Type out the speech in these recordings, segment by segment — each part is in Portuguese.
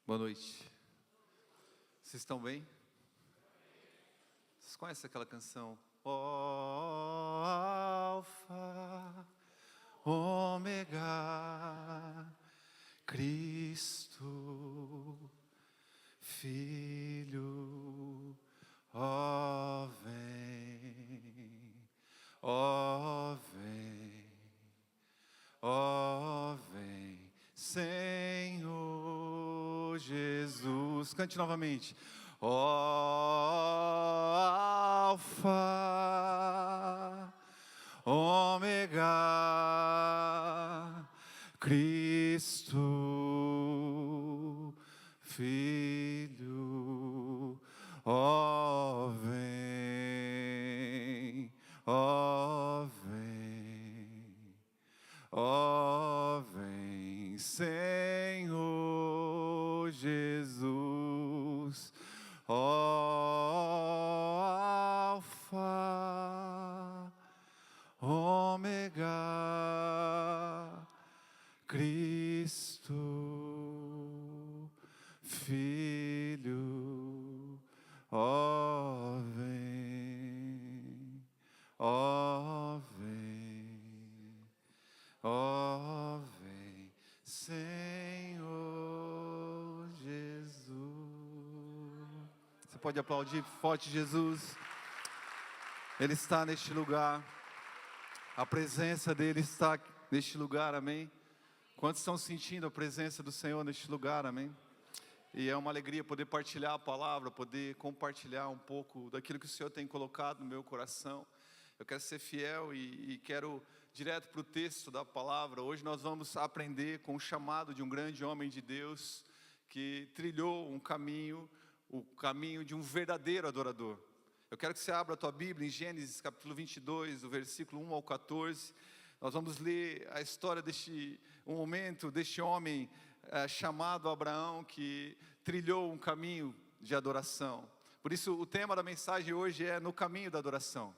Boa noite. Vocês estão bem? Vocês conhecem aquela canção? Ó Alfa, Ômega, Cristo, Filho, ó vem, ó vem, ó vem, Senhor Jesus. Cante novamente. Ó Alfa, Ômega, Cristo, Filho, ó vem, ó vem, ó vem, Senhor Jesus. Ó Alfa, Ômega, Cristo, Filho, ó vem, ó vem, ó vem, Senhor Jesus. Você pode aplaudir forte Jesus. Ele está neste lugar. A presença dele está neste lugar, amém? Quantos estão sentindo a presença do Senhor neste lugar, amém? E é uma alegria poder partilhar a palavra, poder compartilhar um pouco daquilo que o Senhor tem colocado no meu coração. Eu quero ser fiel e quero direto para o texto da palavra. Hoje nós vamos aprender com o chamado de um grande homem de Deus que trilhou um caminho, o caminho de um verdadeiro adorador. Eu quero que você abra a tua Bíblia em Gênesis capítulo 22, do versículo 1 ao 14. Nós vamos ler a história um momento deste homem chamado Abraão, que trilhou um caminho de adoração. Por isso o tema da mensagem hoje é no caminho da adoração.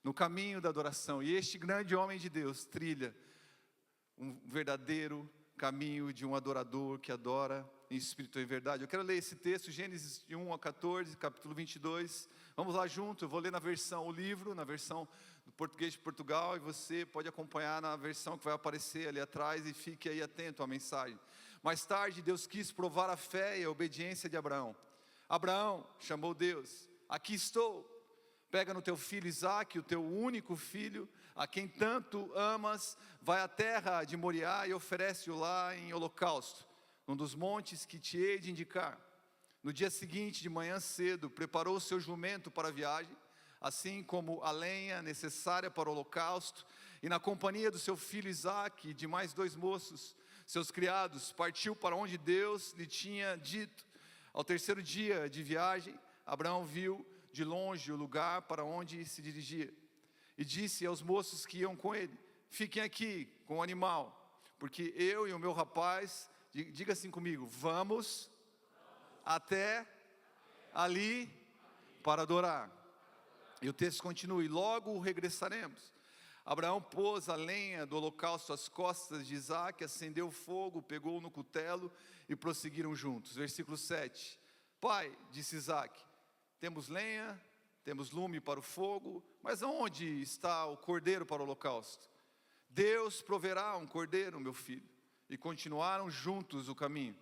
No caminho da adoração. E este grande homem de Deus trilha um verdadeiro caminho de um adorador que adora em espírito e em verdade. Eu quero ler esse texto, Gênesis de 1 a 14, capítulo 22. Vamos lá junto, eu vou ler na versão do português de Portugal, e você pode acompanhar na versão que vai aparecer ali atrás, e fique aí atento à mensagem. Mais tarde, Deus quis provar a fé e a obediência de Abraão. Abraão chamou Deus: aqui estou. Pega no teu filho Isaque, o teu único filho, a quem tanto amas, vai à terra de Moriá e oferece-o lá em holocausto, num dos montes que te hei de indicar. No dia seguinte, de manhã cedo, preparou o seu jumento para a viagem, assim como a lenha necessária para o holocausto, e na companhia do seu filho Isaque e de mais 2 moços, seus criados, partiu para onde Deus lhe tinha dito. Ao 3º dia de viagem, Abraão viu de longe o lugar para onde se dirigia, e disse aos moços que iam com ele: fiquem aqui com o animal, porque eu e o meu rapaz, diga assim comigo, vamos até ali para adorar. E o texto continua: e logo regressaremos. Abraão pôs a lenha do holocausto às costas de Isaque, acendeu o fogo, pegou no cutelo e prosseguiram juntos. Versículo 7. Pai, disse Isaque, temos lenha, temos lume para o fogo, mas aonde está o cordeiro para o holocausto? Deus proverá um cordeiro, meu filho. E continuaram juntos o caminho.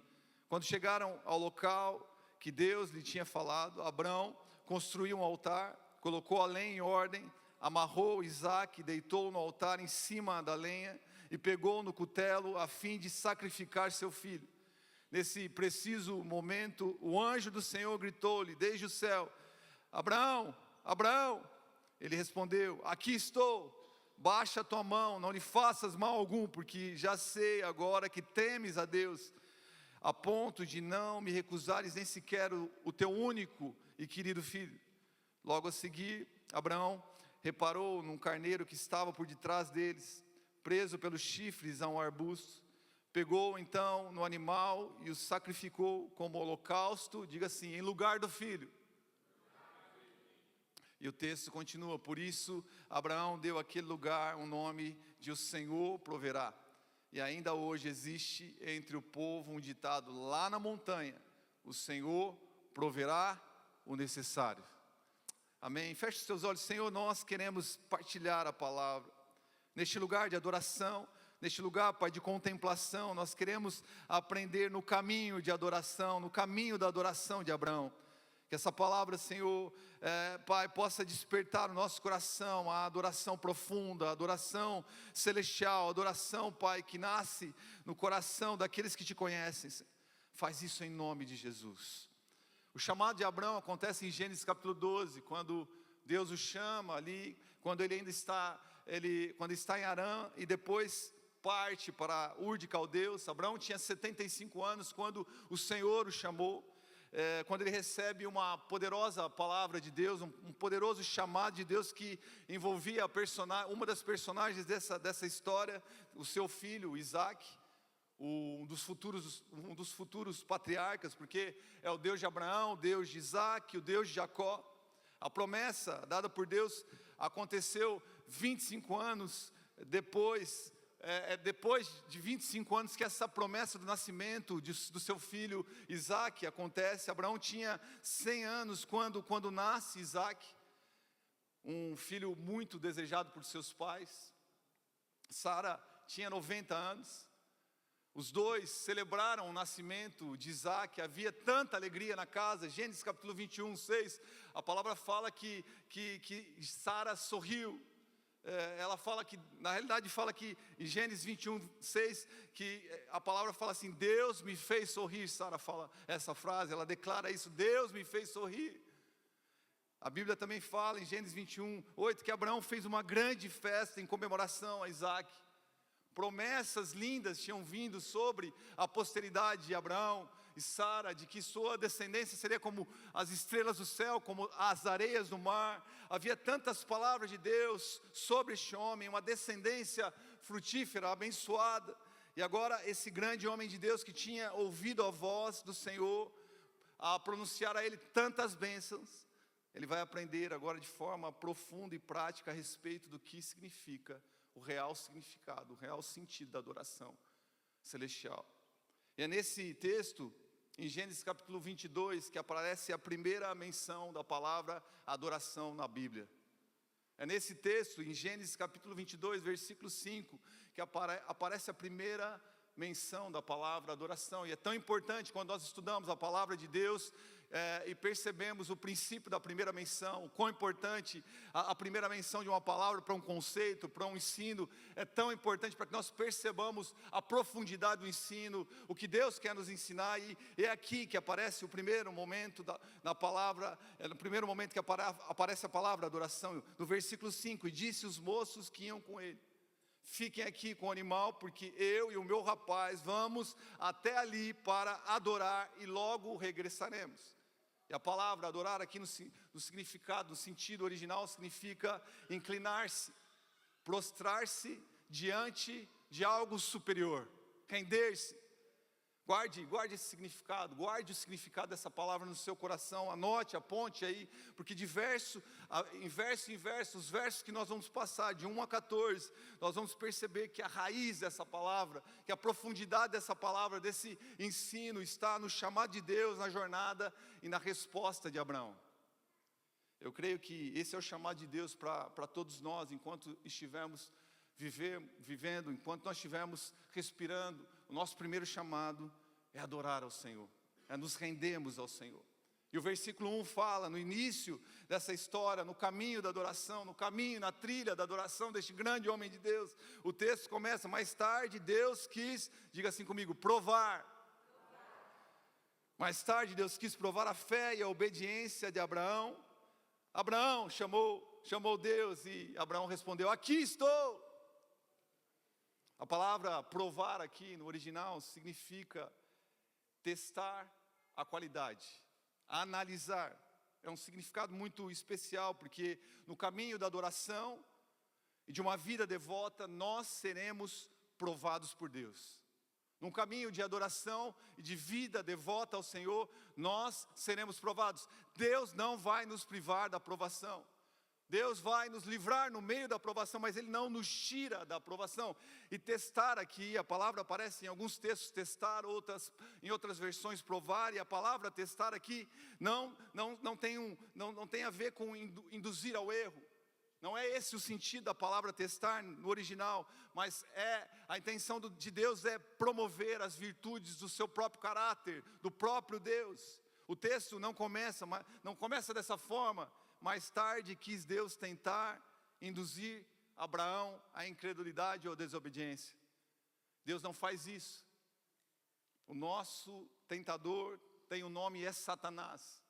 Quando chegaram ao local que Deus lhe tinha falado, Abraão construiu um altar, colocou a lenha em ordem, amarrou Isaque, deitou no altar em cima da lenha e pegou no cutelo a fim de sacrificar seu filho. Nesse preciso momento, o anjo do Senhor gritou-lhe desde o céu: Abraão, Abraão. Ele respondeu: aqui estou. Baixa a tua mão, não lhe faças mal algum, porque já sei agora que temes a Deus, a ponto de não me recusares nem sequer o teu único e querido filho. Logo a seguir, Abraão reparou num carneiro que estava por detrás deles, preso pelos chifres a um arbusto. Pegou então no animal e o sacrificou como holocausto, diga assim, em lugar do filho. E o texto continua: por isso Abraão deu àquele lugar o nome de o Senhor proverá. E ainda hoje existe entre o povo um ditado lá na montanha: o Senhor proverá o necessário. Amém? Feche os seus olhos. Senhor, nós queremos partilhar a palavra neste lugar de adoração, neste lugar, Pai, de contemplação. Nós queremos aprender no caminho de adoração, no caminho da adoração de Abraão. Que essa palavra, Senhor, Pai, possa despertar no nosso coração a adoração profunda, a adoração celestial, a adoração, Pai, que nasce no coração daqueles que te conhecem. Faz isso em nome de Jesus. O chamado de Abraão acontece em Gênesis capítulo 12, quando Deus o chama ali, quando ele ainda está, quando está em Harã, e depois parte para Ur de Caldeus. Abraão tinha 75 anos quando o Senhor o chamou. Quando ele recebe uma poderosa palavra de Deus, um poderoso chamado de Deus que envolvia uma das personagens dessa história, o seu filho Isaac, um dos futuros patriarcas, porque é o Deus de Abraão, o Deus de Isaac, o Deus de Jacó. A promessa dada por Deus aconteceu 25 anos depois. Depois de 25 anos que essa promessa do nascimento do seu filho Isaac acontece. Abraão tinha 100 anos quando nasce Isaac, um filho muito desejado por seus pais. Sara tinha 90 anos. Os dois celebraram o nascimento de Isaac. Havia tanta alegria na casa. Gênesis capítulo 21, 6, a palavra fala que Sara sorriu. Ela fala que, na realidade fala que em Gênesis 21, 6, que a palavra fala assim: Deus me fez sorrir. Sara fala essa frase, ela declara isso: Deus me fez sorrir. A Bíblia também fala em Gênesis 21, 8, que Abraão fez uma grande festa em comemoração a Isaac. Promessas lindas tinham vindo sobre a posteridade de Abraão e Sara, de que sua descendência seria como as estrelas do céu, como as areias do mar. Havia tantas palavras de Deus sobre este homem, uma descendência frutífera, abençoada. E agora esse grande homem de Deus, que tinha ouvido a voz do Senhor, a pronunciar a ele tantas bênçãos, ele vai aprender agora de forma profunda e prática a respeito do que significa o real significado, o real sentido da adoração celestial. E é nesse texto, em Gênesis capítulo 22, que aparece a primeira menção da palavra adoração na Bíblia. É nesse texto, em Gênesis capítulo 22, versículo 5, que aparece a primeira menção da palavra adoração. E é tão importante quando nós estudamos a palavra de Deus e percebemos o princípio da primeira menção, o quão importante a primeira menção de uma palavra para um conceito, para um ensino, é tão importante para que nós percebamos a profundidade do ensino, o que Deus quer nos ensinar. E é aqui que aparece o primeiro momento na palavra, no primeiro momento que aparece a palavra adoração, no versículo 5: e disse os moços que iam com ele: fiquem aqui com o animal, porque eu e o meu rapaz vamos até ali para adorar e logo regressaremos. E a palavra adorar aqui no significado, no sentido original, significa inclinar-se, prostrar-se diante de algo superior, render-se. Guarde esse significado, guarde o significado dessa palavra no seu coração, anote, aponte aí, porque em verso em verso, os versos que nós vamos passar, de 1 a 14, nós vamos perceber que a raiz dessa palavra, que a profundidade dessa palavra, desse ensino, está no chamado de Deus, na jornada e na resposta de Abraão. Eu creio que esse é o chamado de Deus para todos nós, enquanto estivermos vivendo, enquanto nós estivermos respirando. O nosso primeiro chamado é adorar ao Senhor, é nos rendermos ao Senhor. E o versículo 1 fala, no início dessa história, no caminho da adoração, no caminho, na trilha da adoração deste grande homem de Deus. O texto começa: mais tarde Deus quis, diga assim comigo, provar. Mais tarde Deus quis provar a fé e a obediência de Abraão. Abraão chamou Deus e Abraão respondeu: aqui estou. A palavra provar aqui no original significa testar a qualidade, analisar. É um significado muito especial, porque no caminho da adoração e de uma vida devota, nós seremos provados por Deus. Num caminho de adoração e de vida devota ao Senhor, nós seremos provados. Deus não vai nos privar da aprovação. Deus vai nos livrar no meio da provação, mas Ele não nos tira da provação. E testar aqui, a palavra aparece em alguns textos, testar, em outras versões, provar. E a palavra testar aqui não tem a ver com induzir ao erro. Não é esse o sentido da palavra testar no original, mas a intenção de Deus é promover as virtudes do seu próprio caráter, do próprio Deus. O texto não começa dessa forma. Mais tarde quis Deus tentar induzir Abraão à incredulidade ou desobediência. Deus não faz isso. O nosso tentador tem um nome, é Satanás.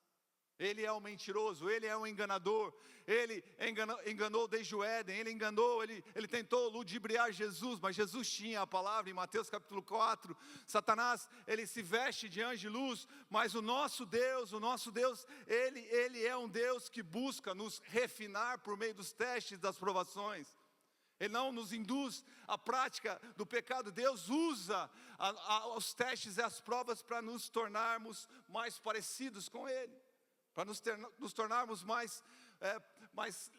Ele é o mentiroso, ele é o enganador. Ele enganou desde o Éden, ele tentou ludibriar Jesus, mas Jesus tinha a palavra em Mateus capítulo 4. Satanás, ele se veste de anjo de luz, mas o nosso Deus, ele é um Deus que busca nos refinar por meio dos testes, das provações. Ele não nos induz à prática do pecado. Deus usa os testes e as provas para nos tornarmos mais parecidos com Ele. Para nos tornarmos mais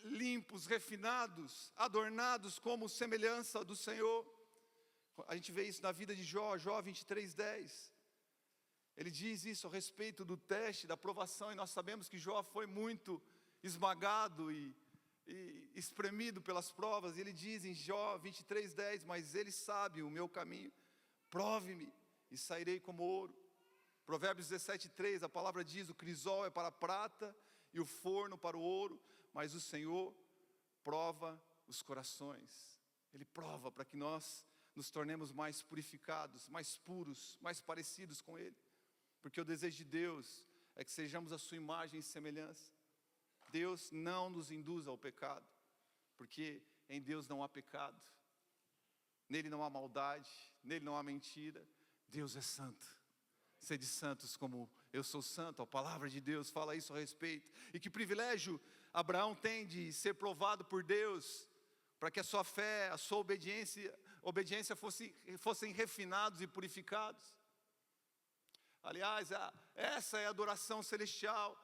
limpos, refinados, adornados como semelhança do Senhor. A gente vê isso na vida de Jó 23:10. Ele diz isso a respeito do teste, da provação, e nós sabemos que Jó foi muito esmagado e espremido pelas provas. E ele diz em Jó 23:10, mas Ele sabe o meu caminho, prove-me e sairei como ouro. Provérbios 17:3, a palavra diz, o crisol é para a prata e o forno para o ouro, mas o Senhor prova os corações. Ele prova para que nós nos tornemos mais purificados, mais puros, mais parecidos com Ele. Porque o desejo de Deus é que sejamos a sua imagem e semelhança. Deus não nos induz ao pecado, porque em Deus não há pecado. Nele não há maldade, nele não há mentira. Deus é santo. Sede santos como eu sou santo. A palavra de Deus fala isso a respeito. E que privilégio Abraão tem de ser provado por Deus, para que a sua fé, a sua obediência fossem refinados e purificados. Aliás, essa é a adoração celestial.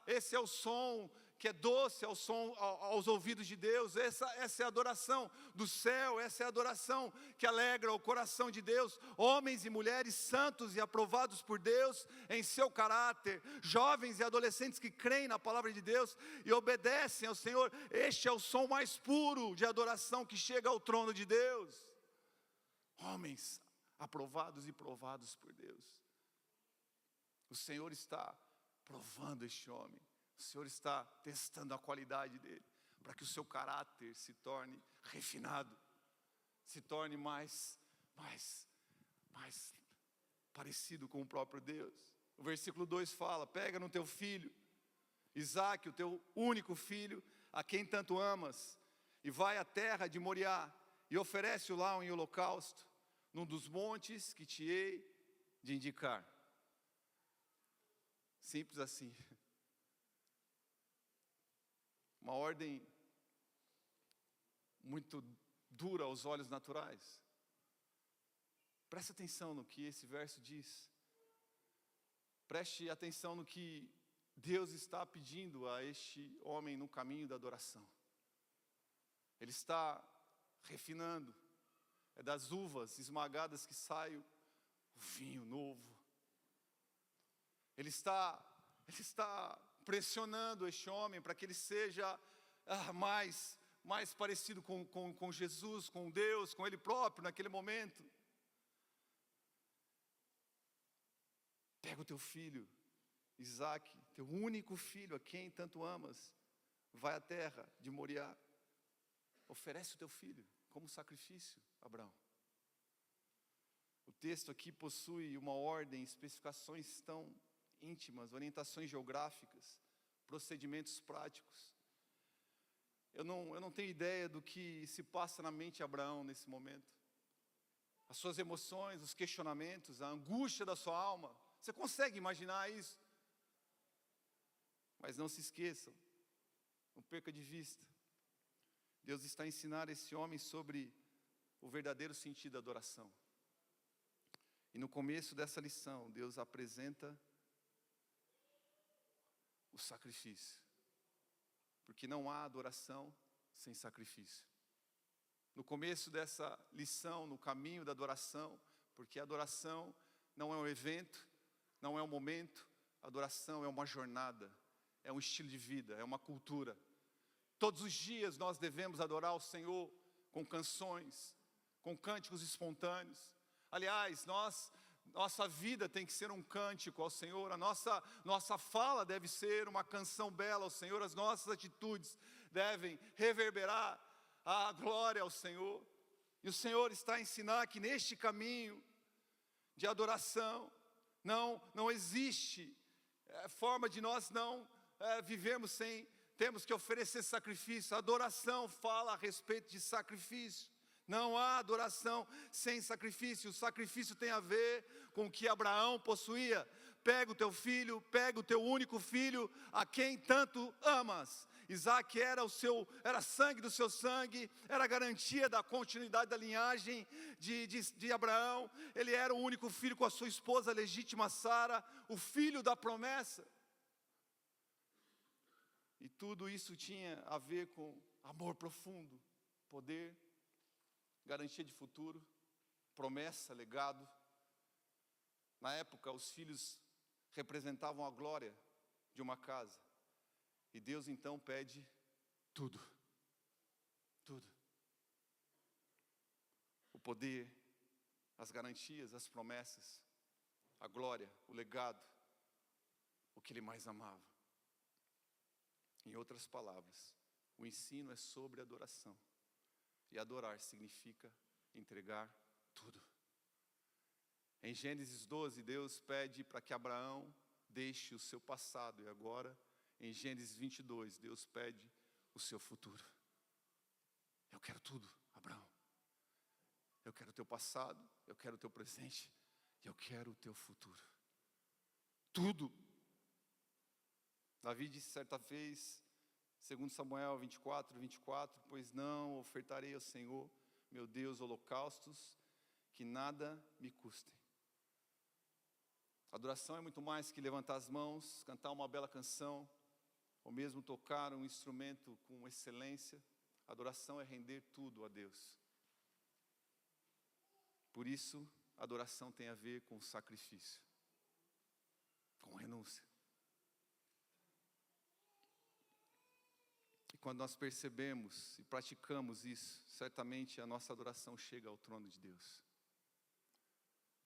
Esse é o som que é doce aos ouvidos de Deus. Essa é a adoração do céu. Essa é a adoração que alegra o coração de Deus. Homens e mulheres santos e aprovados por Deus em seu caráter, jovens e adolescentes que creem na palavra de Deus e obedecem ao Senhor. Este é o som mais puro de adoração que chega ao trono de Deus. Homens aprovados e provados por Deus. O Senhor está provando este homem. O Senhor está testando a qualidade dele, para que o seu caráter se torne refinado, se torne mais parecido com o próprio Deus. O versículo 2 fala, pega no teu filho, Isaque, o teu único filho, a quem tanto amas, e vai à terra de Moriá, e oferece-o lá em holocausto, num dos montes que te hei de indicar. Simples assim. Uma ordem muito dura aos olhos naturais. Preste atenção no que esse verso diz. Preste atenção no que Deus está pedindo a este homem no caminho da adoração. Ele está refinando. É das uvas esmagadas que sai o vinho novo. Ele está pressionando este homem para que ele seja mais parecido com Jesus, com Deus, com Ele próprio naquele momento. Pega o teu filho, Isaque, teu único filho, a quem tanto amas, vai à terra de Moriá, oferece o teu filho como sacrifício, Abraão. O texto aqui possui uma ordem, especificações tão íntimas, orientações geográficas, procedimentos práticos. Eu não tenho ideia do que se passa na mente de Abraão nesse momento. As suas emoções, os questionamentos, a angústia da sua alma. Você consegue imaginar isso? Mas não se esqueçam, não perca de vista. Deus está a ensinar esse homem sobre o verdadeiro sentido da adoração. E no começo dessa lição, Deus apresenta o sacrifício. porque não há adoração sem sacrifício. No começo dessa lição, no caminho da adoração, porque a adoração não é um evento, não é um momento, a adoração é uma jornada, é um estilo de vida, é uma cultura. Todos os dias nós devemos adorar o Senhor com canções, com cânticos espontâneos. Aliás, nossa vida tem que ser um cântico ao Senhor, a nossa fala deve ser uma canção bela ao Senhor, as nossas atitudes devem reverberar a glória ao Senhor. E o Senhor está a ensinar que neste caminho de adoração não existe forma de nós não vivermos sem, temos que oferecer sacrifício. A adoração fala a respeito de sacrifício. Não há adoração sem sacrifício. O sacrifício tem a ver com o que Abraão possuía. Pega o teu filho, pega o teu único filho, a quem tanto amas. Isaac era sangue do seu sangue, era a garantia da continuidade da linhagem de Abraão. Ele era o único filho com a sua esposa legítima Sara, o filho da promessa. E tudo isso tinha a ver com amor profundo, poder, garantia de futuro, promessa, legado. Na época, os filhos representavam a glória de uma casa. E Deus então pede tudo. Tudo. O poder, as garantias, as promessas, a glória, o legado, o que ele mais amava. Em outras palavras, o ensino é sobre adoração. E adorar significa entregar tudo. Em Gênesis 12, Deus pede para que Abraão deixe o seu passado. E agora, em Gênesis 22, Deus pede o seu futuro. Eu quero tudo, Abraão. Eu quero o teu passado, eu quero o teu presente, e eu quero o teu futuro. Tudo. Davi disse certa vez, segundo Samuel 24, pois não ofertarei ao Senhor, meu Deus, holocaustos que nada me custem. Adoração é muito mais que levantar as mãos, cantar uma bela canção, ou mesmo tocar um instrumento com excelência. Adoração é render tudo a Deus. Por isso, adoração tem a ver com sacrifício, com renúncia. E quando nós percebemos e praticamos isso, certamente a nossa adoração chega ao trono de Deus.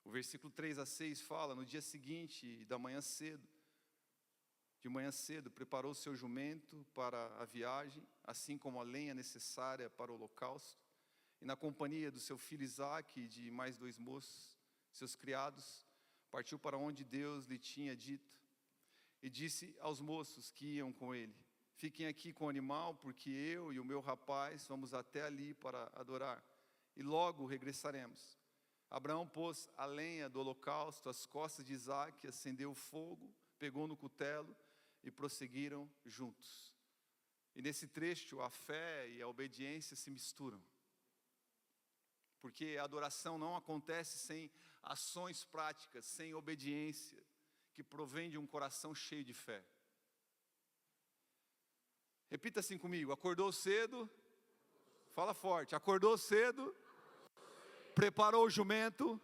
O versículo 3-6 fala, no dia seguinte, de manhã cedo, preparou o seu jumento para a viagem, assim como a lenha necessária para o holocausto, e na companhia do seu filho Isaque e de mais 2 moços, seus criados, partiu para onde Deus lhe tinha dito, e disse aos moços que iam com ele: fiquem aqui com o animal, porque eu e o meu rapaz vamos até ali para adorar, e logo regressaremos. Abraão pôs a lenha do holocausto às costas de Isaque, acendeu o fogo, pegou no cutelo e prosseguiram juntos. E nesse trecho a fé e a obediência se misturam. Porque a adoração não acontece sem ações práticas, sem obediência, que provém de um coração cheio de fé. Repita assim comigo: acordou cedo, fala forte, acordou cedo, preparou o jumento,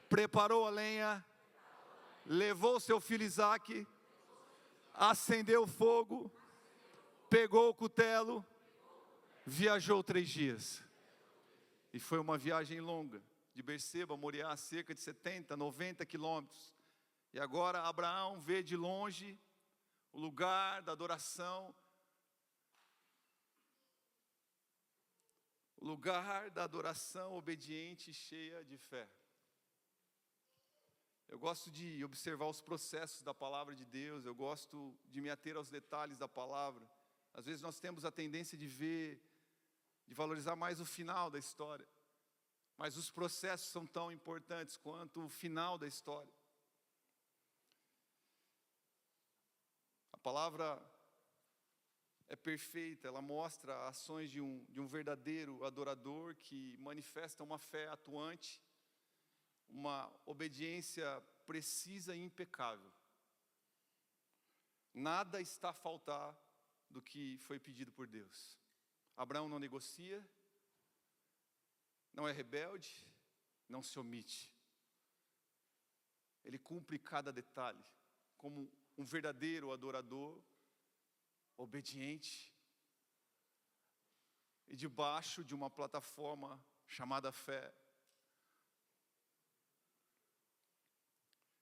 preparou a lenha, levou seu filho Isaque, acendeu o fogo, pegou o cutelo, viajou 3 dias. E foi uma viagem longa, de Berseba a Moriá, cerca de 70, 90 quilômetros. E agora Abraão vê de longe o lugar da adoração, o lugar da adoração obediente e cheia de fé. Eu gosto de observar os processos da palavra de Deus, eu gosto de me ater aos detalhes da palavra. Às vezes nós temos a tendência de valorizar mais o final da história. Mas os processos são tão importantes quanto o final da história. A palavra é perfeita, ela mostra ações de um verdadeiro adorador que manifesta uma fé atuante, uma obediência precisa e impecável. Nada está a faltar do que foi pedido por Deus. Abraão não negocia, não é rebelde, não se omite. Ele cumpre cada detalhe, como um verdadeiro adorador, obediente, e debaixo de uma plataforma chamada fé.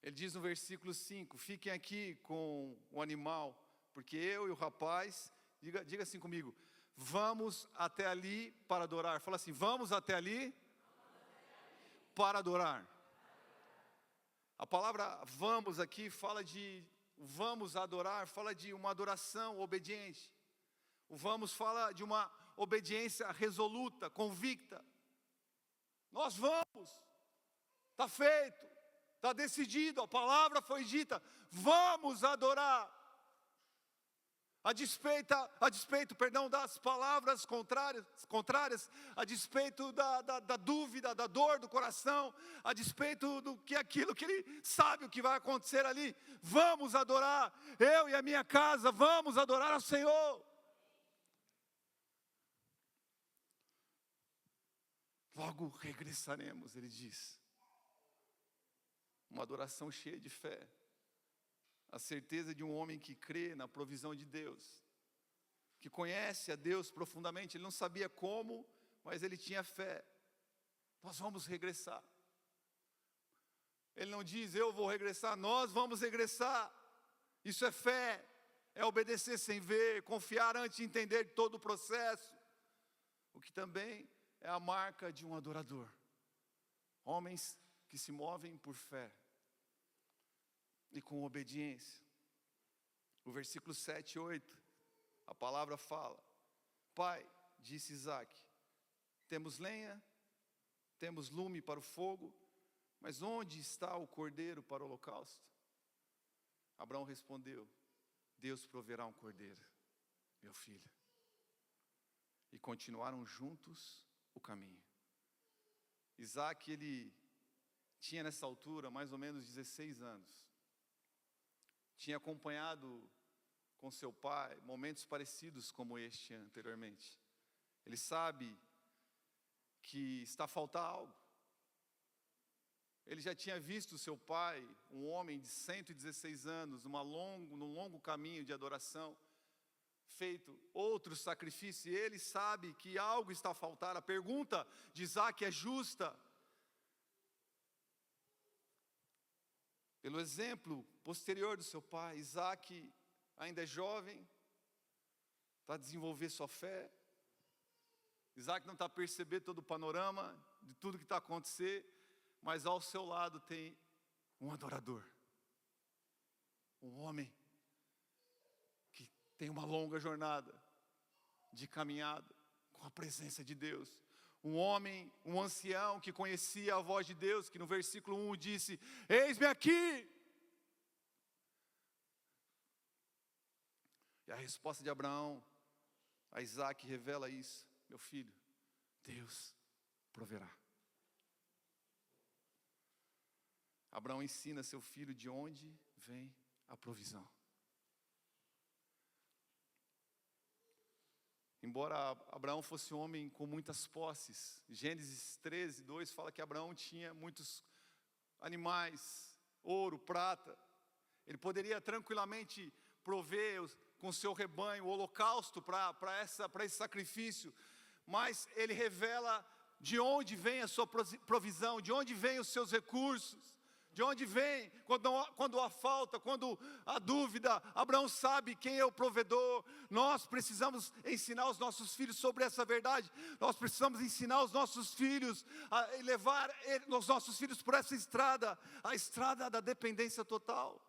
Ele diz no versículo 5, fiquem aqui com o animal, porque eu e o rapaz, diga assim comigo, vamos até ali para adorar. Fala assim, vamos até ali para adorar. A palavra vamos aqui fala de, vamos adorar, fala de uma adoração obediente. O vamos fala de uma obediência resoluta, convicta. Nós vamos, está feito, está decidido, a palavra foi dita, vamos adorar. A despeito, das palavras contrárias, a despeito da dúvida, da dor do coração, a despeito do que aquilo que ele sabe o que vai acontecer ali, vamos adorar, eu e a minha casa, vamos adorar ao Senhor. Logo regressaremos, ele diz. Uma adoração cheia de fé. A certeza de um homem que crê na provisão de Deus. Que conhece a Deus profundamente. Ele não sabia como, mas ele tinha fé. Nós vamos regressar. Ele não diz, eu vou regressar, nós vamos regressar. Isso é fé. É obedecer sem ver, confiar antes de entender todo o processo. O que também é a marca de um adorador. Homens que se movem por fé e com obediência. O versículo 7 e 8, a palavra fala, pai, disse Isaque, temos lenha, temos lume para o fogo, mas onde está o cordeiro para o holocausto? Abraão respondeu, Deus proverá um cordeiro, meu filho. E continuaram juntos o caminho. Isaque, ele tinha nessa altura mais ou menos 16 anos. Tinha acompanhado com seu pai momentos parecidos como este anteriormente. Ele sabe que está a faltar algo. Ele já tinha visto seu pai, um homem de 116 anos, num longo caminho de adoração, feito outros sacrifícios, e ele sabe que algo está a faltar. A pergunta de Isaque é justa. Pelo exemplo posterior do seu pai, Isaque ainda é jovem, está a desenvolver sua fé. Isaque não está a perceber todo o panorama de tudo que está a acontecer, mas ao seu lado tem um adorador, um homem que tem uma longa jornada de caminhada com a presença de Deus. Um homem, um ancião que conhecia a voz de Deus, que no versículo 1 disse, eis-me aqui. E a resposta de Abraão a Isaque revela isso, meu filho, Deus proverá. Abraão ensina seu filho de onde vem a provisão. Embora Abraão fosse um homem com muitas posses, Gênesis 13, 2 fala que Abraão tinha muitos animais, ouro, prata. Ele poderia tranquilamente prover com seu rebanho o holocausto para esse sacrifício, mas ele revela de onde vem a sua provisão, de onde vem os seus recursos. De onde vem, quando há falta, quando há dúvida, Abraão sabe quem é o provedor. Nós precisamos ensinar os nossos filhos sobre essa verdade. Nós precisamos ensinar os nossos filhos a levar os nossos filhos por essa estrada, a estrada da dependência total.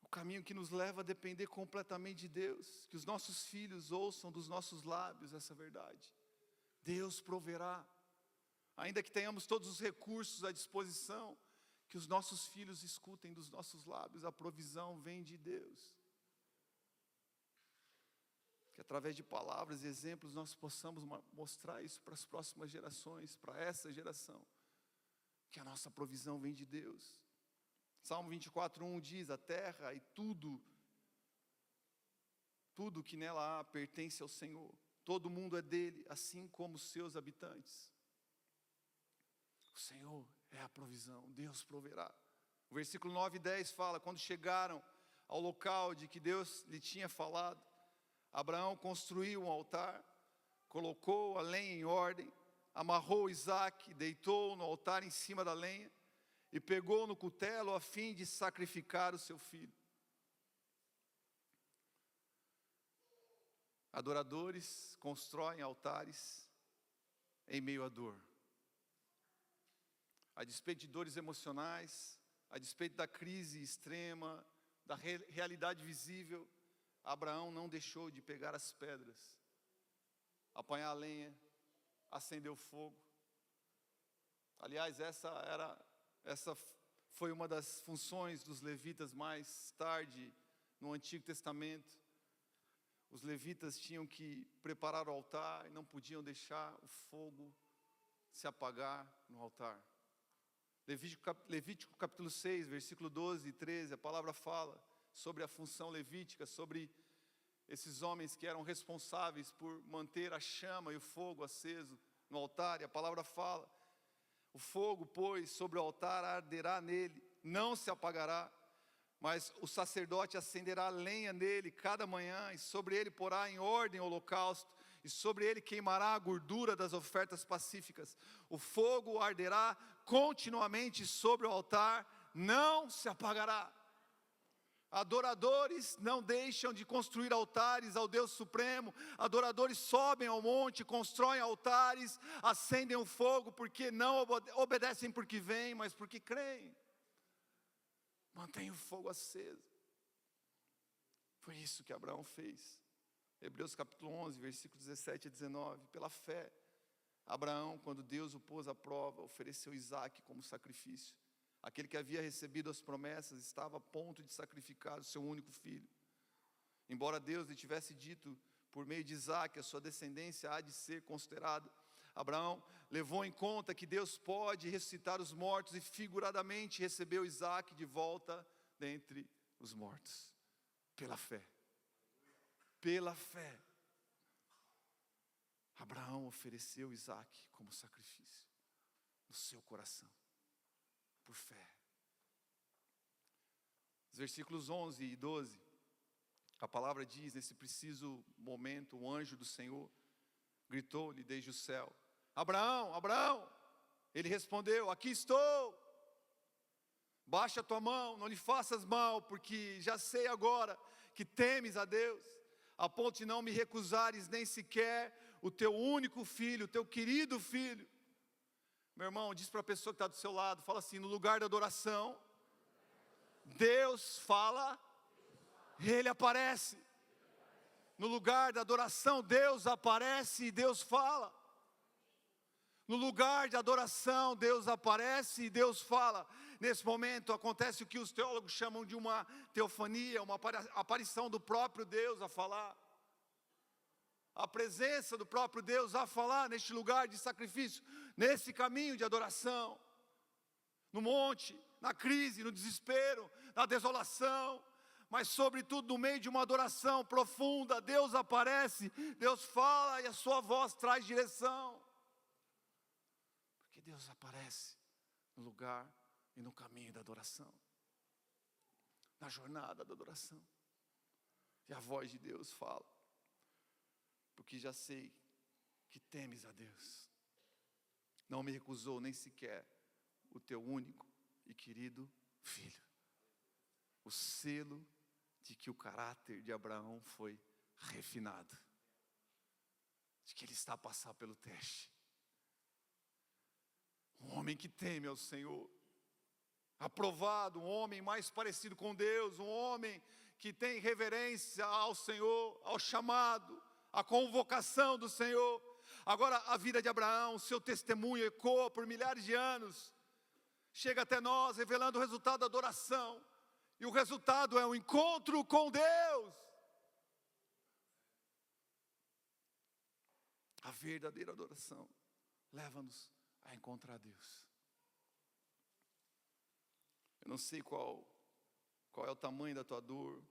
O caminho que nos leva a depender completamente de Deus. Que os nossos filhos ouçam dos nossos lábios essa verdade. Deus proverá. Ainda que tenhamos todos os recursos à disposição, que os nossos filhos escutem dos nossos lábios, a provisão vem de Deus. Que através de palavras e exemplos nós possamos mostrar isso para as próximas gerações, para essa geração. Que a nossa provisão vem de Deus. Salmo 24:1 diz: a terra e tudo que nela há pertence ao Senhor. Todo mundo é dele, assim como os seus habitantes. O Senhor é a provisão, Deus proverá. O versículo 9 e 10 fala: quando chegaram ao local de que Deus lhe tinha falado, Abraão construiu um altar, colocou a lenha em ordem, amarrou Isaque, deitou no altar em cima da lenha e pegou no cutelo a fim de sacrificar o seu filho. Adoradores constroem altares em meio à dor. A despeito de dores emocionais, a despeito da crise extrema, da realidade visível, Abraão não deixou de pegar as pedras, apanhar a lenha, acender o fogo. Aliás, essa foi uma das funções dos levitas mais tarde no Antigo Testamento. Os levitas tinham que preparar o altar e não podiam deixar o fogo se apagar no altar. Levítico capítulo 6, versículo 12 e 13, a palavra fala sobre a função levítica, sobre esses homens que eram responsáveis por manter a chama e o fogo aceso no altar. E a palavra fala: o fogo, pois, sobre o altar arderá nele, não se apagará, mas o sacerdote acenderá lenha nele cada manhã, e sobre ele porá em ordem o holocausto, e sobre ele queimará a gordura das ofertas pacíficas. O fogo arderá continuamente sobre o altar, não se apagará. Adoradores não deixam de construir altares ao Deus Supremo. Adoradores sobem ao monte, constroem altares, acendem o fogo, porque não obedecem porque vêm, mas porque creem. Mantém o fogo aceso. Foi isso que Abraão fez. Hebreus capítulo 11, versículos 17 e 19. Pela fé, Abraão, quando Deus o pôs à prova, ofereceu Isaque como sacrifício. Aquele que havia recebido as promessas estava a ponto de sacrificar o seu único filho. Embora Deus lhe tivesse dito, por meio de Isaque, a sua descendência há de ser considerada, Abraão levou em conta que Deus pode ressuscitar os mortos e figuradamente recebeu Isaque de volta dentre os mortos. Pela fé. Pela fé. Abraão ofereceu Isaque como sacrifício no seu coração. Por fé. Os versículos 11 e 12, a palavra diz: nesse preciso momento, o anjo do Senhor gritou-lhe desde o céu: Abraão, Abraão. Ele respondeu: aqui estou. Baixa a tua mão, não lhe faças mal, porque já sei agora que temes a Deus, a ponto de não me recusares nem sequer o teu único filho, o teu querido filho. Meu irmão, diz para a pessoa que está do seu lado, fala assim: no lugar da adoração, Deus fala, Ele aparece. No lugar da adoração, Deus aparece e Deus fala. No lugar de adoração, Deus aparece e Deus fala. Nesse momento acontece o que os teólogos chamam de uma teofania, uma aparição do próprio Deus a falar. A presença do próprio Deus a falar neste lugar de sacrifício, nesse caminho de adoração. No monte, na crise, no desespero, na desolação, mas sobretudo no meio de uma adoração profunda, Deus aparece, Deus fala e a sua voz traz direção. Porque Deus aparece no lugar e no caminho da adoração, na jornada da adoração. E a voz de Deus fala: porque já sei que temes a Deus. Não me recusou nem sequer o teu único e querido filho. O selo de que o caráter de Abraão foi refinado. De que ele está a passar pelo teste. Um homem que teme ao Senhor. Aprovado, um homem mais parecido com Deus. Um homem que tem reverência ao Senhor, ao chamado, a convocação do Senhor. Agora a vida de Abraão, seu testemunho ecoa por milhares de anos, chega até nós revelando o resultado da adoração, e o resultado é um encontro com Deus. A verdadeira adoração leva-nos a encontrar Deus. Eu não sei qual é o tamanho da tua dor,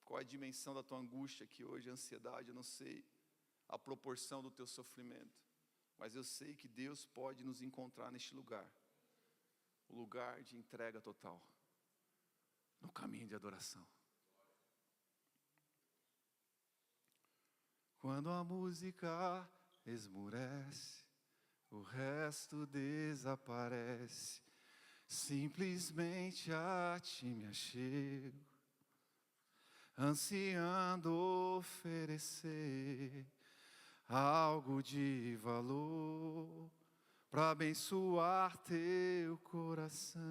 qual é a dimensão da tua angústia aqui hoje, a ansiedade, eu não sei a proporção do teu sofrimento, mas eu sei que Deus pode nos encontrar neste lugar, o lugar de entrega total, no caminho de adoração. Quando a música esmurece, o resto desaparece, simplesmente a ti me achego, ansiando oferecer algo de valor para abençoar teu coração.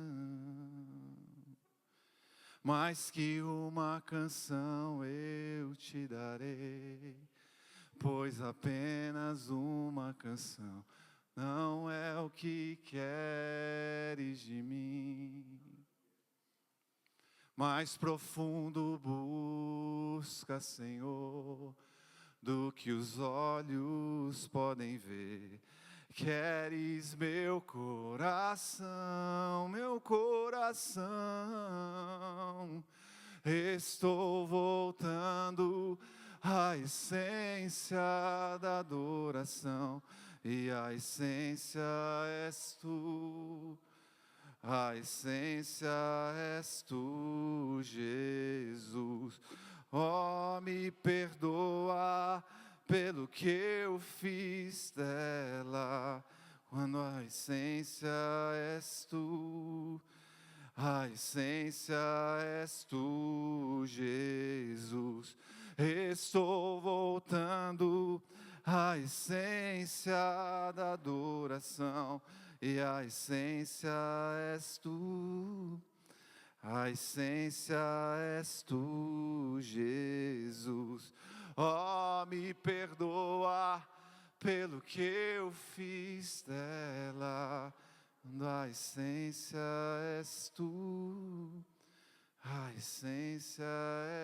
Mais que uma canção eu te darei, pois apenas uma canção não é o que queres de mim. Mais profundo busca, Senhor, do que os olhos podem ver. Queres meu coração, meu coração. Estou voltando à essência da adoração, e a essência és tu. A essência és tu, Jesus. Oh, me perdoa pelo que eu fiz dela, quando a essência és tu. A essência és tu, Jesus. Estou voltando à essência da adoração, e a essência és tu. A essência és tu, Jesus. Oh, me perdoa pelo que eu fiz dela, a essência és tu. A essência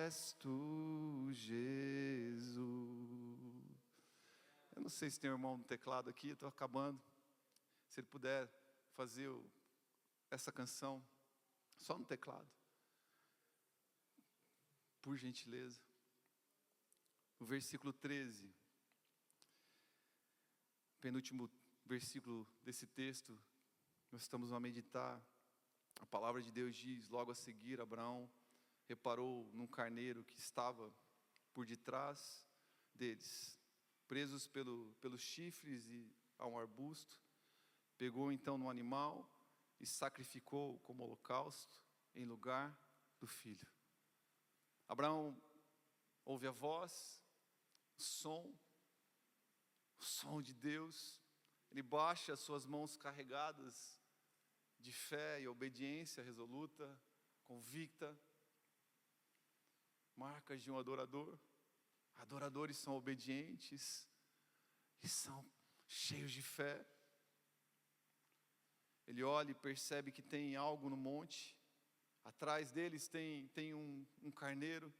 és tu, Jesus. Eu não sei se tem um irmão no teclado aqui, estou acabando. Se ele puder fazer essa canção só no teclado, por gentileza. O versículo 13, penúltimo versículo desse texto, nós estamos a meditar. A palavra de Deus diz: logo a seguir, Abraão reparou num carneiro que estava por detrás deles, presos pelos chifres e a um arbusto. Pegou então no animal e sacrificou como holocausto em lugar do filho. Abraão ouve a voz, o som de Deus. Ele baixa as suas mãos carregadas de fé e obediência resoluta, convicta, marcas de um adorador. Adoradores são obedientes e são cheios de fé. Ele olha e percebe que tem algo no monte, atrás deles tem um carneiro,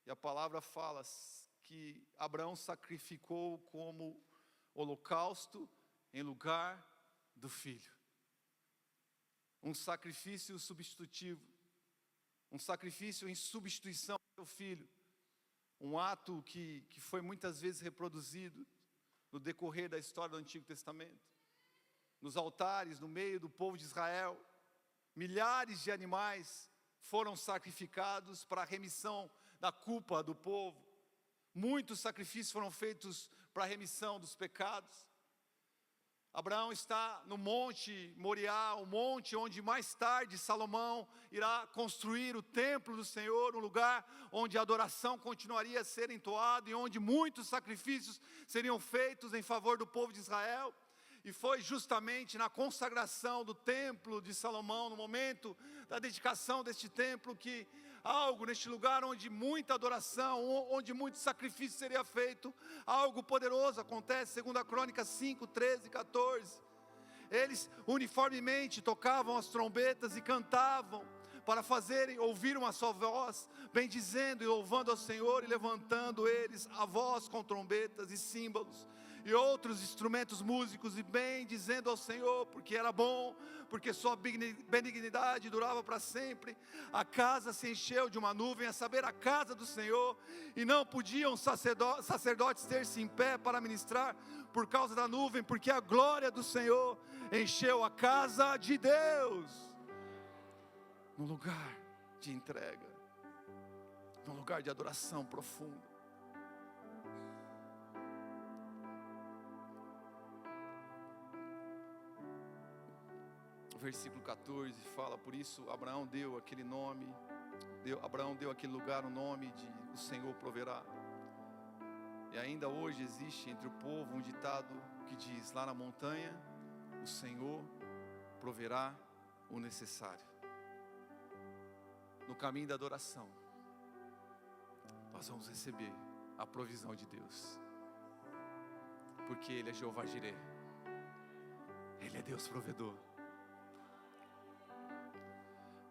e a palavra fala que Abraão sacrificou como holocausto em lugar do filho. Um sacrifício substitutivo, um sacrifício em substituição do filho, um ato que foi muitas vezes reproduzido no decorrer da história do Antigo Testamento. Nos altares, no meio do povo de Israel, milhares de animais foram sacrificados para a remissão da culpa do povo. Muitos sacrifícios foram feitos para a remissão dos pecados. Abraão está no monte Moriá, o monte onde mais tarde Salomão irá construir o templo do Senhor, um lugar onde a adoração continuaria a ser entoada e onde muitos sacrifícios seriam feitos em favor do povo de Israel. E foi justamente na consagração do templo de Salomão, no momento da dedicação deste templo, que algo neste lugar onde muita adoração, onde muito sacrifício seria feito, algo poderoso acontece. Segundo a Crônicas 5, 13 e 14. Eles uniformemente tocavam as trombetas e cantavam para fazerem ouvir uma só voz, bendizendo e louvando ao Senhor e levantando eles a voz com trombetas e símbolos. e outros instrumentos músicos, e bem dizendo ao Senhor, porque era bom, porque sua benignidade durava para sempre. A casa se encheu de uma nuvem, a saber, a casa do Senhor, e não podiam sacerdotes ter-se em pé para ministrar por causa da nuvem, porque a glória do Senhor encheu a casa de Deus. Num lugar de entrega, num lugar de adoração profunda. O versículo 14 fala: por isso Abraão deu aquele nome, Abraão deu aquele lugar o nome de o Senhor proverá. E ainda hoje existe entre o povo um ditado que diz: lá na montanha o Senhor proverá o necessário. No caminho da adoração, nós vamos receber a provisão de Deus, porque Ele é Jeová Jireh, Ele é Deus provedor.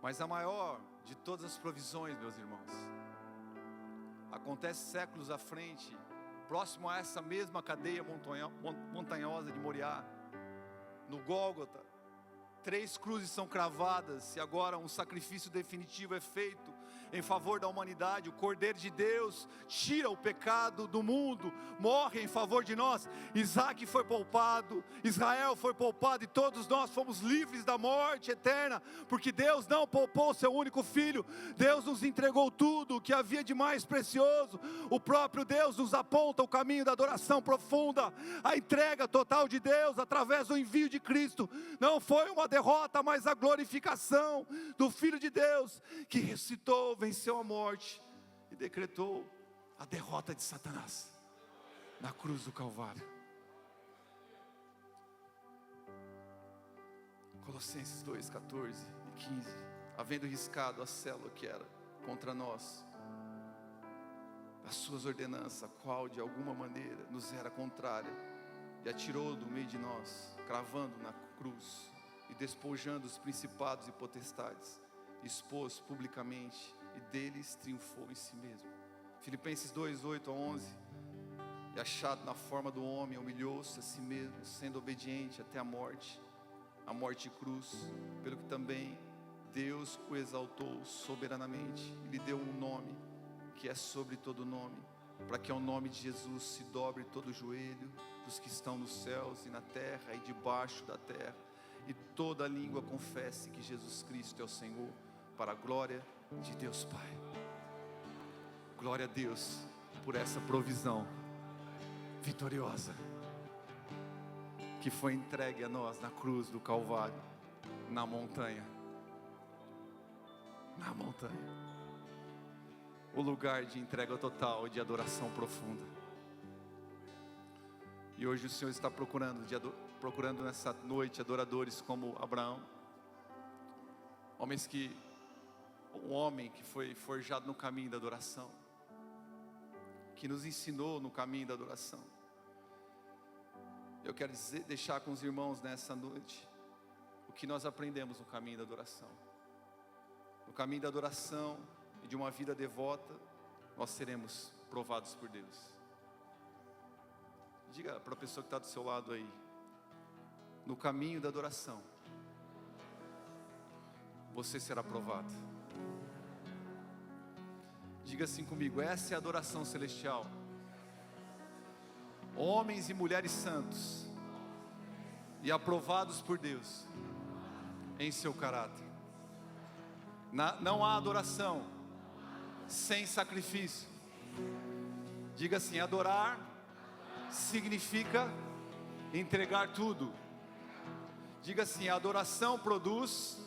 Mas a maior de todas as provisões, meus irmãos, acontece séculos à frente, próximo a essa mesma cadeia montanhosa de Moriá, no Gólgota. 3 cruzes são cravadas, e agora um sacrifício definitivo é feito em favor da humanidade. O Cordeiro de Deus tira o pecado do mundo, morre em favor de nós. Isaac foi poupado, Israel foi poupado, e todos nós fomos livres da morte eterna, porque Deus não poupou o seu único filho. Deus nos entregou tudo o que havia de mais precioso. O próprio Deus nos aponta o caminho da adoração profunda, a entrega total de Deus através do envio de Cristo. Não foi uma derrota, mas a glorificação do Filho de Deus, que ressuscitou, venceu a morte e decretou a derrota de Satanás na cruz do Calvário. Colossenses 2, 14 e 15. Havendo riscado a célula que era contra nós, as suas ordenanças, a qual de alguma maneira nos era contrária, e atirou do meio de nós, cravando na cruz e despojando os principados e potestades, expôs publicamente, e deles triunfou em si mesmo. Filipenses 2, 8 a 11. E achado na forma do homem, humilhou-se a si mesmo, sendo obediente até a morte e cruz, pelo que também Deus o exaltou soberanamente, e lhe deu um nome que é sobre todo nome, para que ao nome de Jesus se dobre todo o joelho dos que estão nos céus e na terra e debaixo da terra, e toda língua confesse que Jesus Cristo é o Senhor, para a glória de Deus Pai. Glória a Deus por essa provisão vitoriosa que foi entregue a nós na cruz do Calvário, na montanha. Na montanha, o lugar de entrega total, de adoração profunda. E hoje o Senhor está procurando nessa noite adoradores como Abraão, um homem que foi forjado no caminho da adoração, que nos ensinou no caminho da adoração. Eu quero deixar com os irmãos nessa noite o que nós aprendemos no caminho da adoração. No caminho da adoração e de uma vida devota, nós seremos provados por Deus. Diga para a pessoa que está do seu lado aí: no caminho da adoração, você será provado. Diga assim comigo: essa é a adoração celestial. Homens e mulheres santos e aprovados por Deus em seu caráter. Não há adoração sem sacrifício. Diga assim: adorar significa entregar tudo. Diga assim: a adoração produz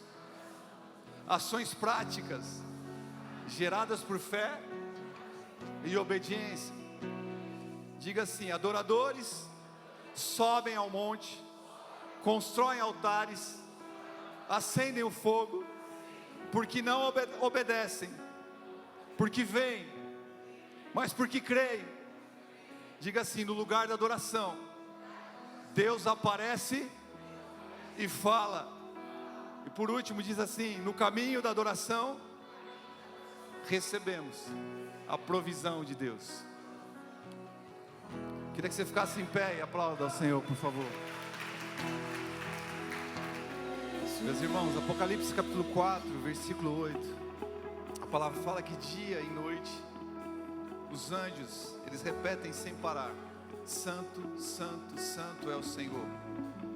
ações práticas geradas por fé e obediência. Diga assim: adoradores sobem ao monte, constroem altares, acendem o fogo, porque não obedecem, porque veem, mas porque creem. Diga assim: no lugar da adoração, Deus aparece e fala. E por último diz assim: no caminho da adoração, recebemos a provisão de Deus. Queria que você ficasse em pé e aplauda ao Senhor, por favor. Meus irmãos, Apocalipse capítulo 4, versículo 8. A palavra fala que dia e noite os anjos, eles repetem sem parar: Santo, Santo, Santo é o Senhor,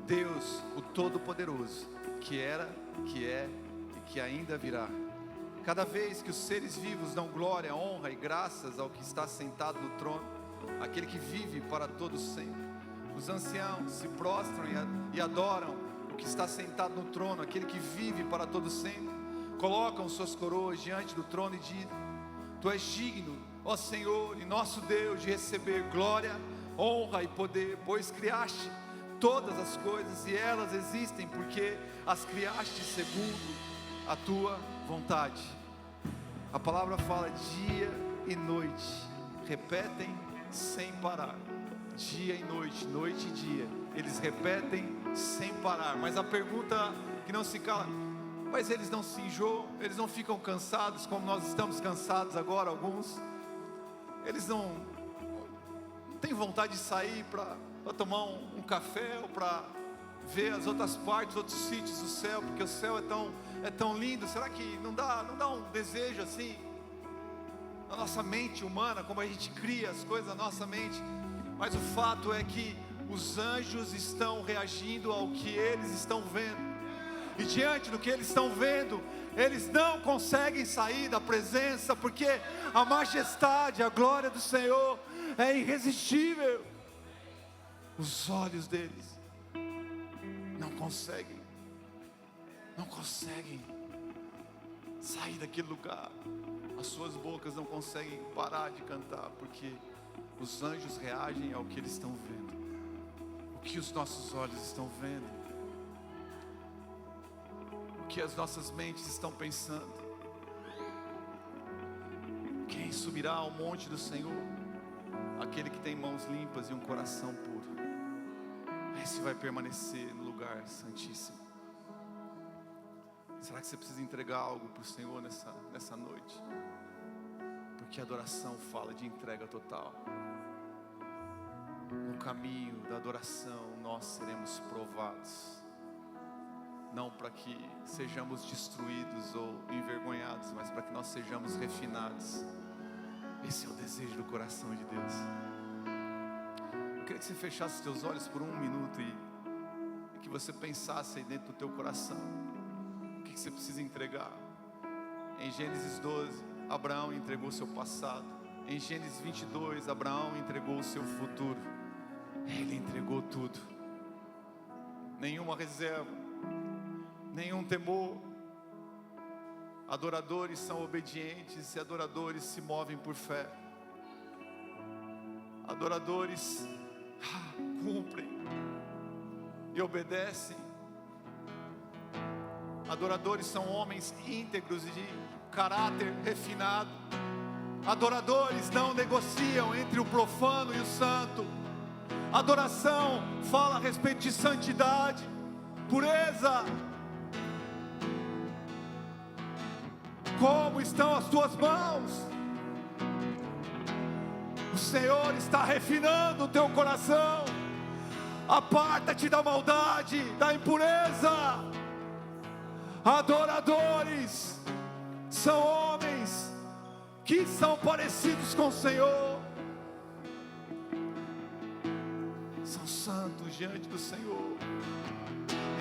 Deus, o Todo-Poderoso, que era, que é e que ainda virá. Cada vez que os seres vivos dão glória, honra e graças ao que está sentado no trono, aquele que vive para todos sempre, os anciãos se prostram e adoram o que está sentado no trono, aquele que vive para todos sempre, colocam suas coroas diante do trono e dizem: Tu és digno, ó Senhor e nosso Deus, de receber glória, honra e poder, pois criaste todas as coisas e elas existem porque as criaste segundo a tua vontade. A palavra fala dia e noite, repetem sem parar, dia e noite, noite e dia, eles repetem sem parar. Mas a pergunta que não se cala: mas eles não se enjoam? Eles não ficam cansados como nós estamos cansados agora, alguns? Eles não têm vontade de sair para tomar um café ou para ver as outras partes, outros sítios do céu, porque o céu é tão lindo? Será que não dá um desejo assim na nossa mente humana, como a gente cria as coisas na nossa mente? Mas o fato é que os anjos estão reagindo ao que eles estão vendo, e diante do que eles estão vendo, eles não conseguem sair da presença, porque a majestade, a glória do Senhor é irresistível. Os olhos deles não conseguem sair daquele lugar, as suas bocas não conseguem parar de cantar, porque os anjos reagem ao que eles estão vendo. O que os nossos olhos estão vendo, o que as nossas mentes estão pensando. Quem subirá ao monte do Senhor? Aquele que tem mãos limpas e um coração puro. Esse vai permanecer no lugar santíssimo. Será que você precisa entregar algo para o Senhor nessa noite? Porque a adoração fala de entrega total. No caminho da adoração nós seremos provados, não para que sejamos destruídos ou envergonhados, mas para que nós sejamos refinados. Esse é o desejo do coração de Deus. Eu queria que você fechasse os teus olhos por um minuto e que você pensasse aí dentro do teu coração o que você precisa entregar. Em Gênesis 12, Abraão entregou o seu passado. Em Gênesis 22, Abraão entregou o seu futuro. Ele entregou tudo, nenhuma reserva, nenhum temor. Adoradores são obedientes e adoradores se movem por fé. Adoradores cumprem e obedecem. Adoradores são homens íntegros e de caráter refinado. Adoradores não negociam entre o profano e o santo. Adoração fala a respeito de santidade, pureza. Como estão as tuas mãos? O Senhor está refinando o teu coração. Aparta-te da maldade, da impureza. Adoradores são homens que são parecidos com o Senhor, são santos diante do Senhor,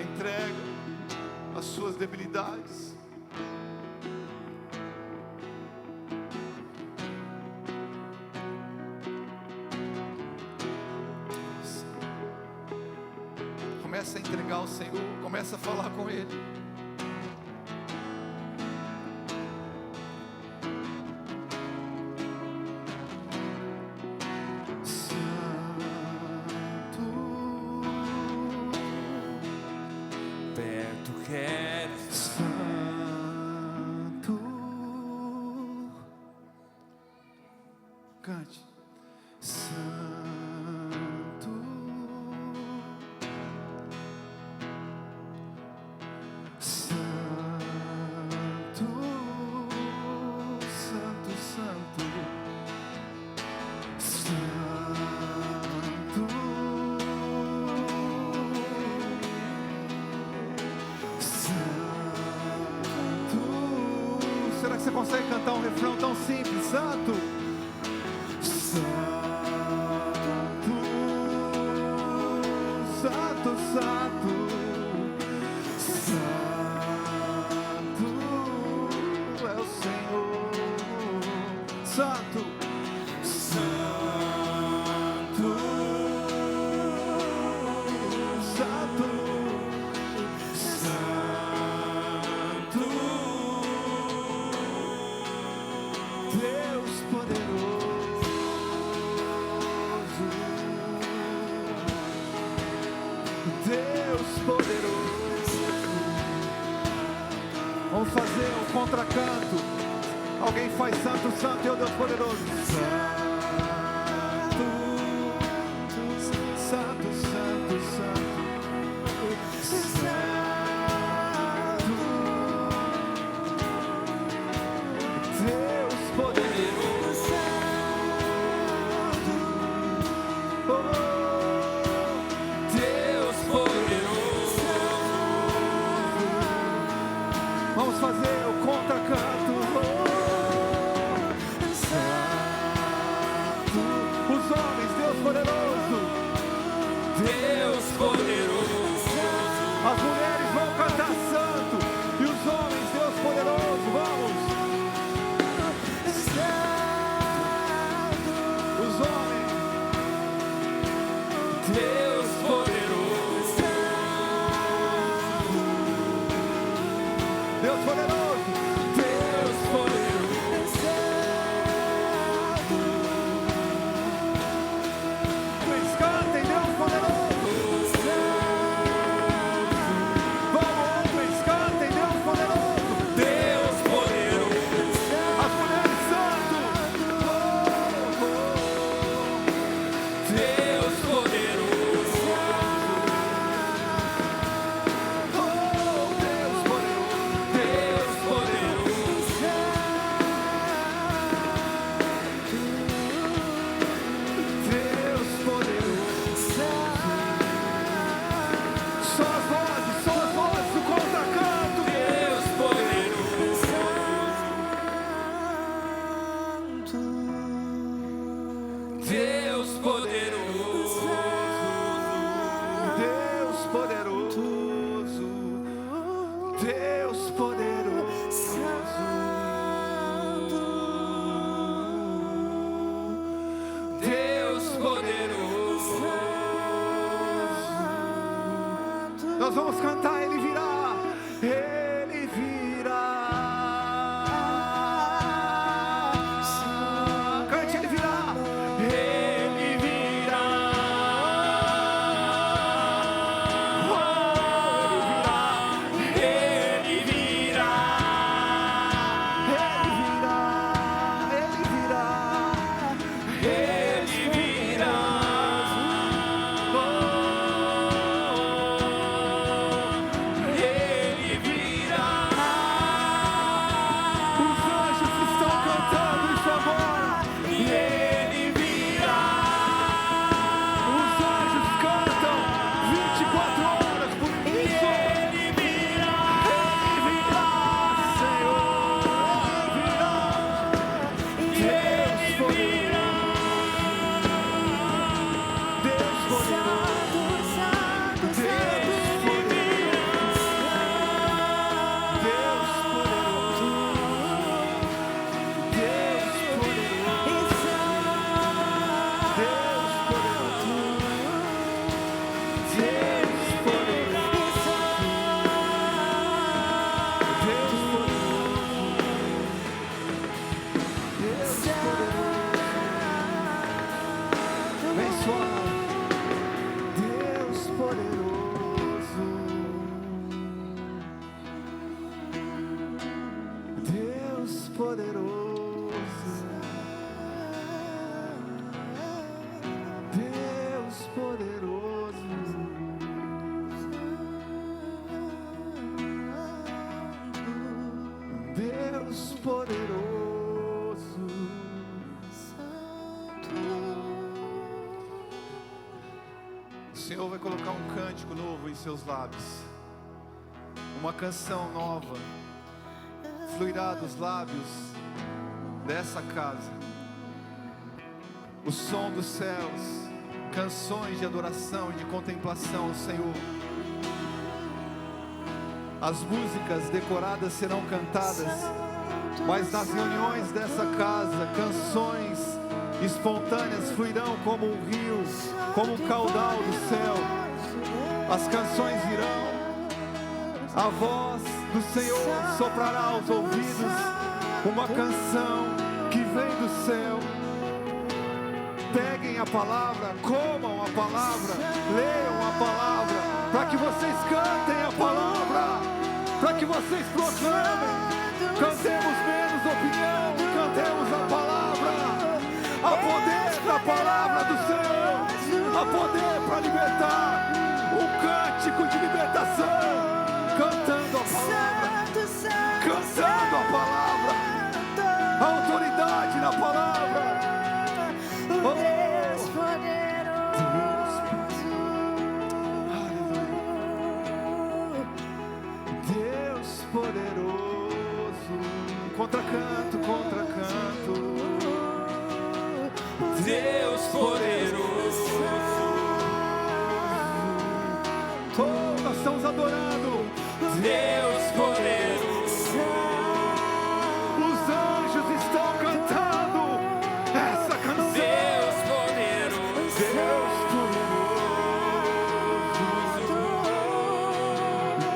entregam as suas debilidades. Começa a entregar ao Senhor, começa a falar com Ele. Cante. Santo, Santo, Santo, Santo, Santo. você consegue cantar um refrão tão simples? Santo, Santo, Santo, Santo é o Senhor. Santo, Santo, Santo, Santo, Deus poderoso, Deus poderoso. Vamos fazer um contracanto. Alguém faz santo, santo é o Deus poderoso. Santo, santo, santo, santo, santo, Deus poderoso. Oh, Deus poderoso. Vamos fazer o contracanto. Os homens, Deus poderoso, Deus poderoso. As mulheres vão cantar santo e os homens, Deus poderoso. Vamos. Os homens, Deus poderoso, Deus poderoso, Deus poderoso. Nós vamos cantar, Ele virá, Ele virá. Cante, Ele virá, Ele virá. Oh, Ele virá, Ele virá, Ele virá, Ele virá, Ele virá. Os anjos estão cantando isso agora. Ele virá. Os anjos cantam 24 horas por isso. Ele virá. Ele virá, Senhor. Ele virá. Deus virá. Deus poderoso. Deus poderoso. O Senhor vai colocar um cântico novo em seus lábios, uma canção nova. fluirá dos lábios dessa casa o som dos céus, canções de adoração e de contemplação ao Senhor. As músicas decoradas serão cantadas, mas nas reuniões dessa casa, canções espontâneas fluirão como um rio, como um caudal do céu. As canções virão, a voz do Senhor soprará aos ouvidos uma canção que vem do céu. Peguem a palavra, comam a palavra, leiam a palavra, para que vocês cantem a palavra, para que vocês proclamem. Cantemos menos opinião, cantemos a palavra. Há poder na palavra do Senhor, há poder para libertar. Um cântico de libertação, cantando a palavra, cantando a palavra, a autoridade na palavra. Oh, Deus poderoso, Deus poderoso, contracanto, contracanto. Deus poderoso. Oh, nós estamos adorando. Deus poderoso. Os anjos estão cantando essa canção. Deus poderoso. Deus poderoso.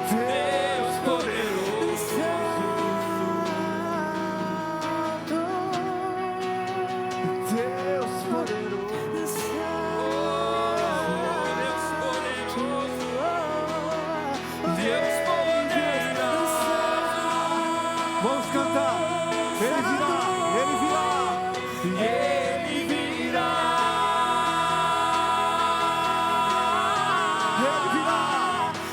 Deus poderoso. Deus poderoso. Deus poderoso. Vamos cantar. Ele virá, ele virá. Ele virá. Ele virá.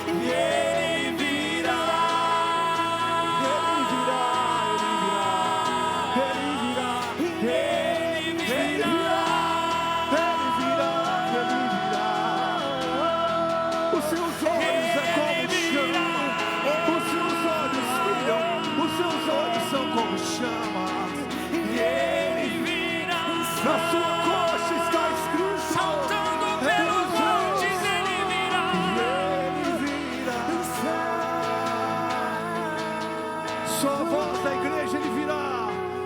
Ele virá. Ele virá. Ele virá. Ele Ele virá. virá. Ele virá. Os seus olhos é como chama. Os seus olhos brilham. Os seus olhos são como chama. Ele virá. Na sua coxa está escrito: Saltando pelos montes, ele virá. Ele virá. Só a voz da igreja ele virá.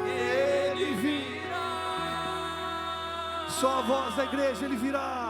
Ele virá. Só a voz da igreja ele virá.